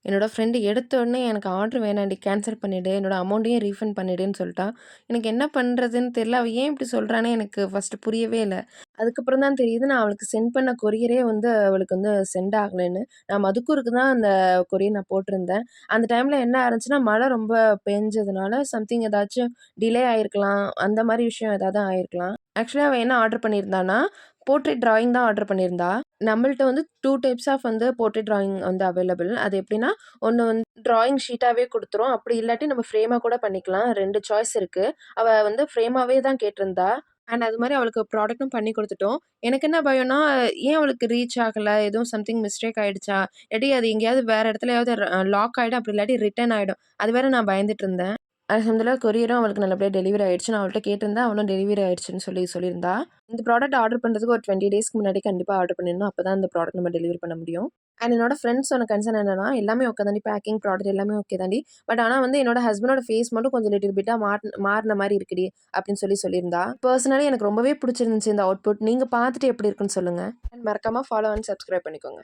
என்னோட ஃப்ரெண்டு எடுத்த உடனே எனக்கு ஆர்டர் வேணாண்டி கேன்சல் பண்ணிடு. என்னோட அமௌண்ட்டையும் ரீஃபண்ட் பண்ணிடுன்னு சொல்ட்டா. எனக்கு என்ன பண்றதுன்னு தெரியல. அவ ஏன் இப்படி சொல்றான்னே எனக்கு ஃபர்ஸ்ட்டு புரியவே இல்ல. அதுக்கப்புறம் தான் தெரியுது நான் அவளுக்கு சென்ட் பண்ண கொரியரே வந்து அவளுக்கு வந்து சென்ட் ஆகலன்னு. நான் மதுக்கூருக்கு தான் அந்த கொரியர் நான் போட்டிருந்தேன். அந்த டைம்ல என்ன ஆயிருச்சுன்னா, மழை ரொம்ப பெஞ்சதுனால சம்திங் ஏதாச்சும் டிலே ஆயிருக்கலாம். அந்த மாரி விஷயம் ஏதாவது ஆயிருக்கலாம். ஆக்சுவலா அவ என்ன ஆர்டர் பண்ணியிருந்தான்னா, போர்ட்ரெய்ட் டிராயிங் தான் ஆர்டர் பண்ணியிருந்தா. நம்மள்ட்ட வந்து 2 டைப்ஸ் ஆஃப் வந்து போர்ட்ரெய்ட் டிராயிங் வந்து அவைலபிள். அது எப்படின்னா, ஒண்ணு வந்து டிராயிங் ஷீட்டாவே குடுத்துரும். அப்படி இல்லாட்டி நம்ம ஃப்ரேமா கூட பண்ணிக்கலாம். 2 சாய்ஸ் இருக்கு. அவ வந்து ஃப்ரேமாவே தான் கேட்டிருந்தா. அண்ட் அது மாரி அவளுக்கு ப்ராடக்ட்டும் பண்ணி குடுத்துட்டோம். எனக்கு என்ன பயம்னா, ஏன் அவளுக்கு ரீச் ஆகல? எதுவும் சம்திங் மிஸ்டேக் ஆயிடுச்சா? இல்லாட்டி அது எங்கேயாவது வேற இடத்துலயாவது லாக் ஆயிடும். அப்படி இல்லாட்டி ரிட்டர்ன் ஆயிடும். அது வேற நான் பயந்துட்டு இருந்தேன். அல்ஹம்துலில்லாஹ் கொரியரும் அவளுக்கு நல்லபடியா டெலிவரி ஆயிடுச்சு. நான் அவள்ட்ட கேட்டிருந்தேன். அவளும் டெலிவரி ஆயிடுச்சுன்னு சொல்லியிருந்தா. இந்த ப்ராடக்ட் ஆர்டர் பண்றதுக்கு ஒரு 20 டேஸ்க்கு முன்னாடி கண்டிப்பா ஆர்டர் பண்ணிடணும். அப்பதான் இந்த ப்ராடக்ட் நம்ம டெலிவரி பண்ண முடியும். அண்ட் என்னோட ஃப்ரெண்ட்ஸ் சொன்ன கன்சர்ன் என்னன்னா, எல்லாமே ஓகே தாண்டி பேக்கிங், ப்ராடக்ட் எல்லாமே ஓகே தாண்டி. பட் ஆனா வந்து என்னோட ஹஸ்பண்டோட ஃபேஸ் மட்டும் கொஞ்சம் லிட்டில் பிட்டா மாறுன மாரி இருக்குடி அப்படின்னு சொல்லியிருந்தா. பெர்சனலி எனக்கு ரொம்பவே பிடிச்சிருந்துச்சு இந்த அவுட்புட். நீங்க பார்த்துட்டு எப்படி இருக்குன்னு சொல்லுங்க. அண்ட் மறக்காம ஃபாலோ அண்ட் சப்ஸ்கிரைப் பண்ணிக்கோங்க.